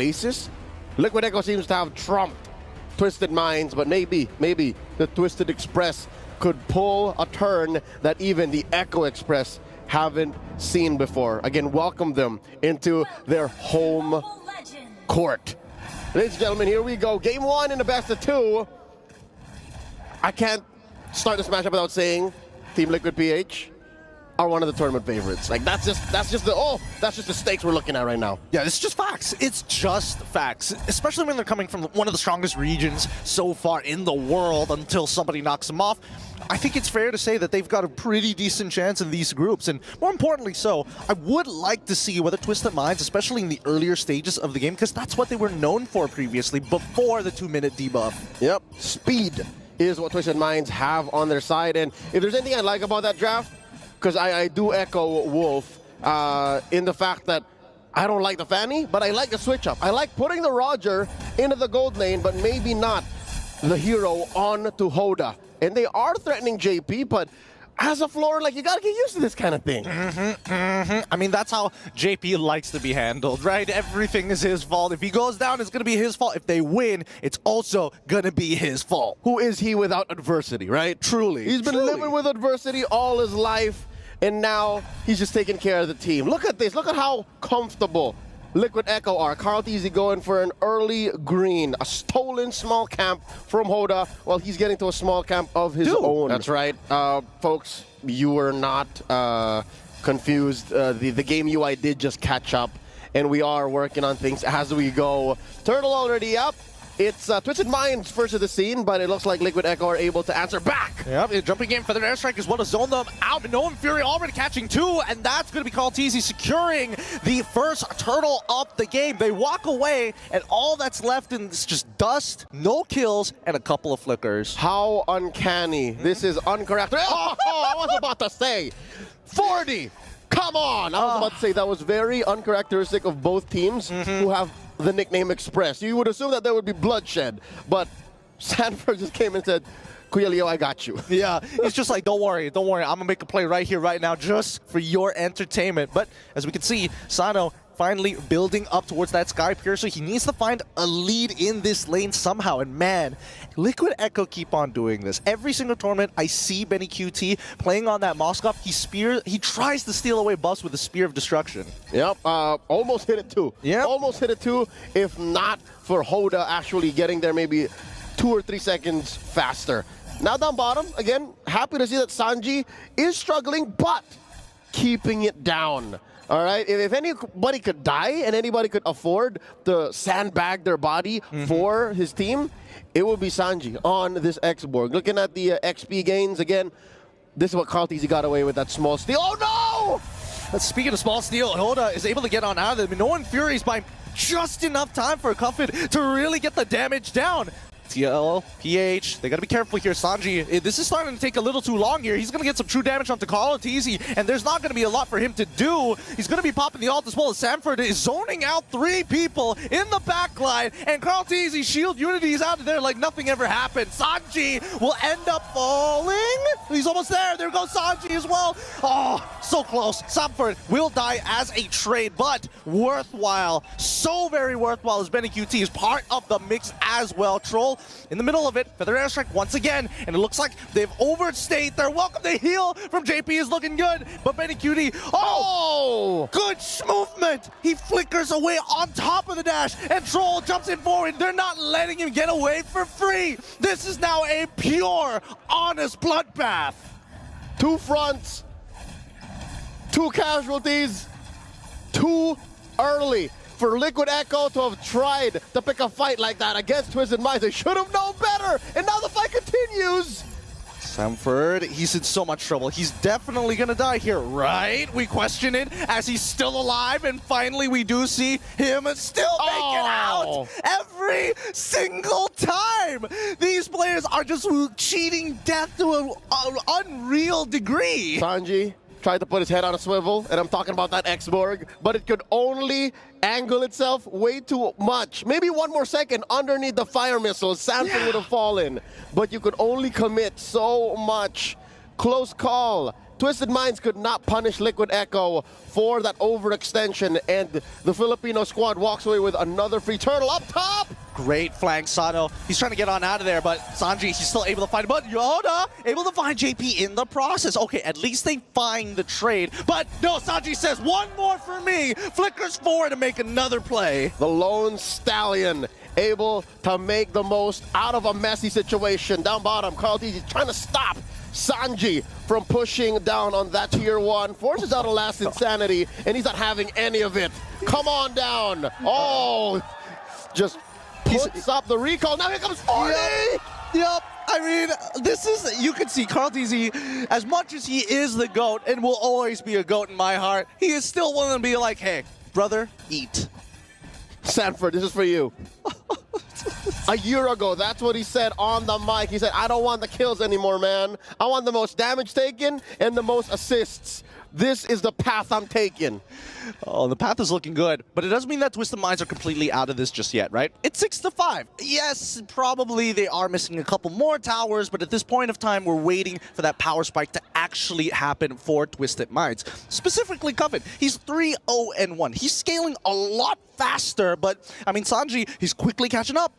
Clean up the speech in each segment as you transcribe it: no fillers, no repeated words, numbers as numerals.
basis, Liquid Echo seems to have trumped Twisted Minds, but maybe the Twisted Express could pull a turn that even the Echo Express haven't seen before. Again, welcome them into their home court. Ladies and gentlemen, here we go. Game 1 in the best of 2. I can't start this matchup without saying Team Liquid PH are one of the tournament favorites. Like that's just the stakes we're looking at right now. Yeah, it's just facts. It's just facts, especially when they're coming from one of the strongest regions so far in the world until somebody knocks them off. I think it's fair to say that they've got a pretty decent chance in these groups, and more importantly so, I would like to see whether Twisted Minds, especially in the earlier stages of the game, because that's what they were known for previously before the 2-minute debuff. Yep, speed is what Twisted Minds have on their side, and if there's anything I like about that draft, because I do echo Wolf in the fact that I don't like the Fanny, but I like the switch up. I like putting the Roger into the gold lane, but maybe not the hero on to Hoda. And they are threatening JP, but as a floor, like, you gotta get used to this kind of thing. I mean, that's how JP likes to be handled, right? Everything is his fault. If he goes down, it's gonna be his fault. If they win, it's also gonna be his fault. Who is he without adversity, right? Truly. He's been living with adversity all his life, and now he's just taking care of the team. Look at this. Look at how comfortable Liquid Echo are. Carl Teasy going for an early green, a stolen small camp from Hoda while he's getting to a small camp of his own. That's right. Folks, you were not confused. The game UI did just catch up, and we are working on things as we go. Turtle already up. It's Twisted Minds first of the scene, but it looks like Liquid Echo are able to answer back. Yep, jumping in for their airstrike as well to zone them out. Nolan Fury already catching 2, and that's going to be Carl Teasy securing the first turtle of the game. They walk away, and all that's left is just dust, no kills, and a couple of flickers. How uncanny. This is uncharacteristic. Oh, I was about to say 40. Come on. I was about to say that was very uncharacteristic of both teams who have the nickname Express. You would assume that there would be bloodshed, but Sanford just came and said, Kuya Leo, I got you. Yeah, it's just like, don't worry, I'm gonna make a play right here, right now, just for your entertainment. But as we can see, Sano finally building up towards that Sky Piercer. He needs to find a lead in this lane somehow, and man, Liquid Echo keep on doing this. Every single tournament, I see Benny QT playing on that Moskov. He tries to steal away buffs with a Spear of Destruction. Yep, almost hit it too. Yeah, almost hit it too, if not for Hoda actually getting there maybe 2 or 3 seconds faster. Now down bottom, again, happy to see that Sanji is struggling, but keeping it down. All right, if anybody could die and anybody could afford to sandbag their body for his team, it would be Sanji on this X-Borg. Looking at the XP gains, again, this is what Carl Teasy got away with, that small steal. Oh no! Speaking of small steal, Hoda is able to get on out of it. Nolan Fury's by just enough time for Cuffit to really get the damage down. TLPH, they gotta be careful here. Sanji, this is starting to take a little too long here. He's gonna get some true damage onto Carl Teasy, and there's not gonna be a lot for him to do. He's gonna be popping the ult as well as Sanford is zoning out 3 people in the backline, and Carl Teasy's shield unity is out of there like nothing ever happened. Sanji will end up falling. He's almost there. There goes Sanji as well. Oh, so close. Sanford will die as a trade, but worthwhile. So very worthwhile as Benny QT is part of the mix as well. Troll in the middle of it for their airstrike once again, and it looks like they've overstayed their welcome. The heal from JP is looking good, but Benny QT, good movement. He flickers away on top of the dash, and Troll jumps in forward. They're not letting him get away for free. This is now a pure, honest bloodbath. 2 fronts, 2 casualties, too early. For Liquid Echo to have tried to pick a fight like that against Twisted Minds, they should have known better, and now the fight continues. Sanford, he's in so much trouble. He's definitely gonna die here, right? We question it as he's still alive, and finally we do see him still make it out every single time. These players are just cheating death to an unreal degree. Sanji tried to put his head on a swivel, and I'm talking about that X-Borg, but it could only angle itself way too much. Maybe 1 more second underneath the fire missiles, Sanford would have fallen, but you could only commit so much Close call. Twisted Minds could not punish Liquid Echo for that overextension, and the Filipino squad walks away with another free turtle up top. Great flank, Sano. He's trying to get on out of there, but Sanji, he's still able to find him. But Yoda, able to find JP in the process. Okay, at least they find the trade. But no, Sanji says, one more for me. Flickers forward to make another play. The lone stallion able to make the most out of a messy situation. Down bottom, Carl TZ trying to stop Sanji from pushing down on that tier 1. Forces out a last insanity, and he's not having any of it. Come on down. Oh, just puts up the recall. Now here comes 40. Yep. I mean, this is, you can see Carl TZ, as much as he is the GOAT and will always be a GOAT in my heart, he is still willing to be like, hey, brother, eat. Sanford, this is for you. A year ago, that's what he said on the mic. He said, I don't want the kills anymore, man. I want the most damage taken and the most assists. This is the path I'm taking. Oh, the path is looking good, but it doesn't mean that Twisted Minds are completely out of this just yet, right? It's 6-5. Yes, probably they are missing a couple more towers, but at this point of time, we're waiting for that power spike to actually happen for Twisted Minds. Specifically, Coven, he's 3-0-1. He's scaling a lot faster, but, I mean, Sanji, he's quickly catching up.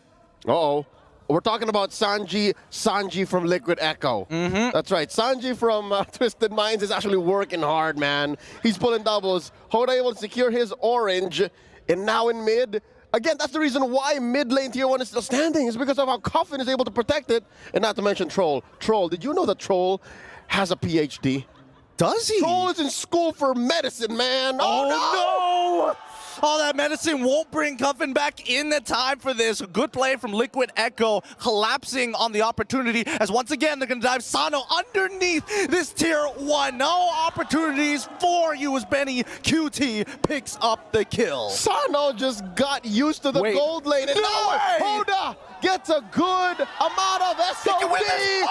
Uh-oh. We're talking about Sanji from Liquid Echo. That's right. Sanji from Twisted Minds is actually working hard, man. He's pulling doubles. Hoda able to secure his orange, and now in mid. Again, that's the reason why mid lane tier 1 is still standing. Is because of how Coffin is able to protect it, and not to mention Troll. Troll, did you know that Troll has a PhD? Does he? Troll is in school for medicine, man. Oh, no! All that medicine won't bring Cuffin back in the time for this. Good play from Liquid Echo, collapsing on the opportunity, as once again they're going to dive Sano underneath this tier 1. No opportunities for you as Benny QT picks up the kill. Sano just got used to the gold lane, and now Hoda gets a good amount of SOD, and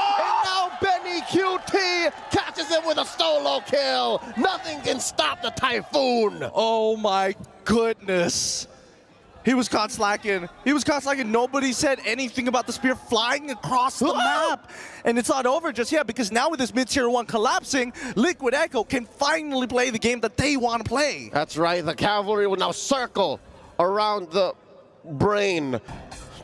now Benny QT catches him with a solo kill. Nothing can stop the Typhoon. Oh my goodness. He was caught slacking. He was caught slacking. Nobody said anything about the spear flying across the map. And it's not over just yet, because now with this mid-tier 1 collapsing, Liquid Echo can finally play the game that they want to play. That's right. The cavalry will now circle around the brain.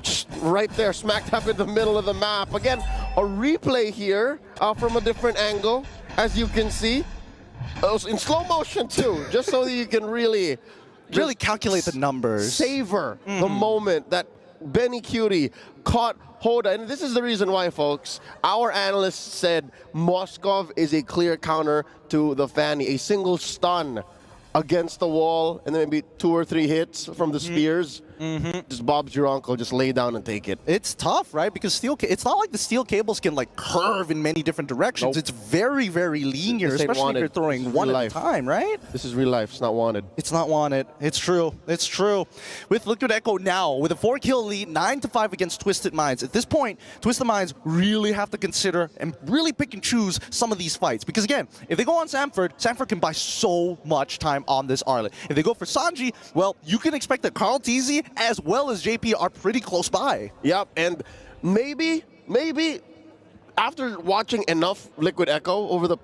Just right there, smack dab in the middle of the map. Again, a replay here from a different angle, as you can see. In slow motion too, just so that you can really calculate the numbers. Savor the moment that Benny Cutie caught Hoda. And this is the reason why, folks. Our analysts said Moskov is a clear counter to the Fanny. A single stun against the wall, and then maybe 2 or 3 hits from the spears. Just Bob's your uncle, just lay down and take it. It's tough, right? Because it's not like the steel cables can like curve in many different directions. Nope. It's very, very linear, especially if you're throwing one at a time, right? This is real life. It's not wanted. It's not wanted. It's true. It's true. With Liquid Echo now, with a 4-kill lead, 9-5 against Twisted Minds. At this point, Twisted Minds really have to consider and really pick and choose some of these fights. Because again, if they go on Sanford, Sanford can buy so much time on this Arlet. If they go for Sanji, well, you can expect that Carl TZ as well as JP are pretty close by. Yep, and maybe after watching enough Liquid Echo over the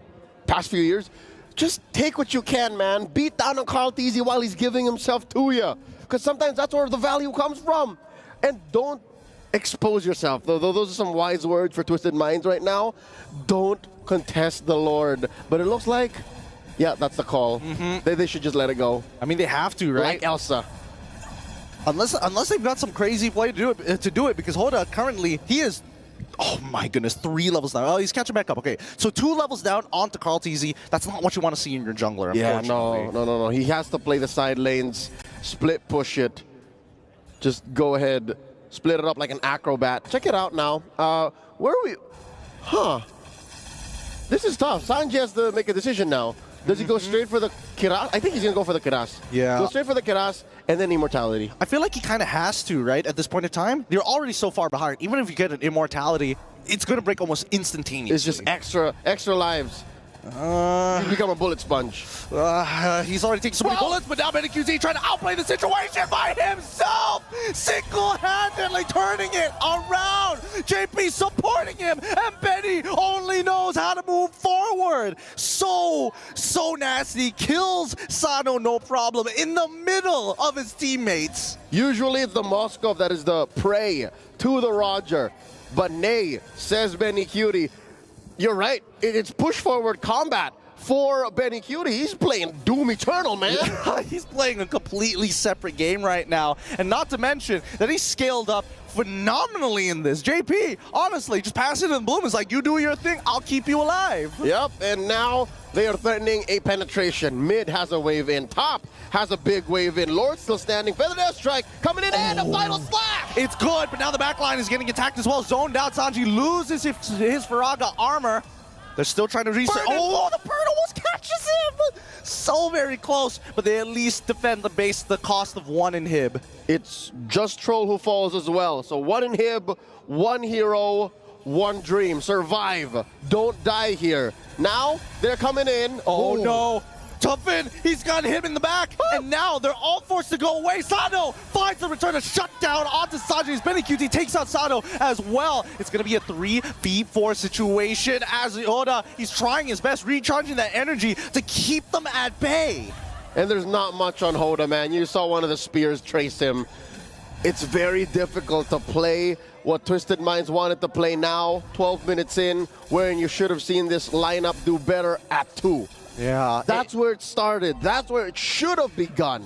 past few years, just take what you can, man. Beat down on Carl TZ while he's giving himself to you. Because sometimes that's where the value comes from. And don't expose yourself. Those are some wise words for Twisted Minds right now. Don't contest the Lord. But it looks like, yeah, that's the call. They should just let it go. I mean, they have to, right? Like Elsa. Unless they've got some crazy play to do it, because Hoda currently, he is, oh my goodness, 3 levels down. Oh, he's catching back up. Okay, so 2 levels down onto Carl TZ. That's not what you want to see in your jungler, yeah, no. He has to play the side lanes, split push it. Just go ahead, split it up like an acrobat. Check it out now. Where are we? Huh. This is tough. Sanji has to make a decision now. Does he go straight for the Kiras? I think he's going to go for the Kiras. Yeah. Go straight for the Kiras and then Immortality. I feel like he kind of has to, right? At this point in time, you're already so far behind. Even if you get an Immortality, it's going to break almost instantaneously. It's just extra lives. You become a bullet sponge. He's already taken so many bullets, but now Benny QT trying to outplay the situation by himself! Single-handedly turning it around! JP supporting him, and Benny only knows how to move forward. good. So nasty. Kills Sano no problem in the middle of his teammates. Usually it's the Moskov that is the prey to the Roger. But nay, says Benny Cutie. You're right, it's push forward combat for Benny Cutie. He's playing Doom Eternal, man. He's playing a completely separate game right now. And not to mention that he's scaled up phenomenally in this. JP, honestly, just pass it in bloom. It's like, you do your thing, I'll keep you alive. Yep, and now they are threatening a penetration. Mid has a wave in. Top has a big wave in. Lord still standing. Feather Airstrike coming in and a final slash! It's good, but now the backline is getting attacked as well. Zoned out, Sanji loses his Faraga armor. They're still trying to reset. Oh, the bird almost catches him! So very close, but they at least defend the base at the cost of 1 inhib. It's just Troll who falls as well. So 1 inhib, 1 hero, 1 dream. Survive. Don't die here. Now they're coming in. Oh no. Tuffin, he's got him in the back, and now they're all forced to go away. Sano finds the return to shut down onto Sanji's. Benny QT takes out Sano as well. It's going to be a 3v4 situation as Oda, he's trying his best, recharging that energy to keep them at bay. And there's not much on Hoda, man. You saw one of the spears trace him. It's very difficult to play what Twisted Minds wanted to play now, 12 minutes in, wherein you should have seen this lineup do better at 2. Yeah. That's where it started. That's where it should have begun.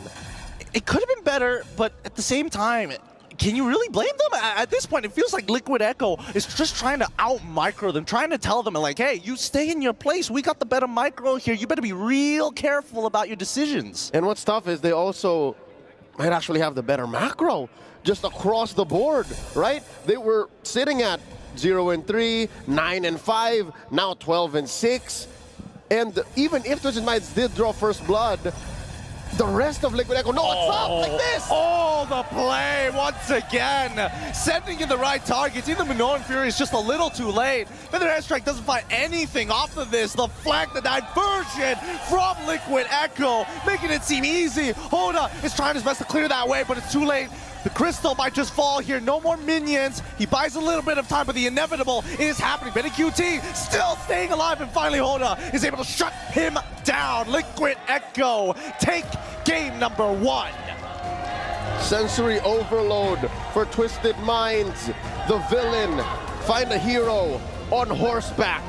It could have been better, but at the same time, can you really blame them? At this point, it feels like Liquid Echo is just trying to out-micro them, trying to tell them, like, hey, you stay in your place. We got the better micro here. You better be real careful about your decisions. And what's tough is they also might actually have the better macro just across the board, right? They were sitting at 0-3, 9-5, now 12-6. And even if Twisted Minds did draw first blood, the rest of Liquid Echo, no, it's up like this! Oh, the play once again. Sending in the right targets. Even Minoan Fury is just a little too late. Feather Airstrike doesn't find anything off of this. The flank, the diversion from Liquid Echo, making it seem easy. Hoda is trying his best to clear that way, but it's too late. The crystal might just fall here. No more minions. He buys a little bit of time, but the inevitable is happening. Benny QT still staying alive, and finally Hoda is able to shut him down. Liquid Echo take game number 1. Sensory overload for Twisted Minds. The villain find a hero on horseback.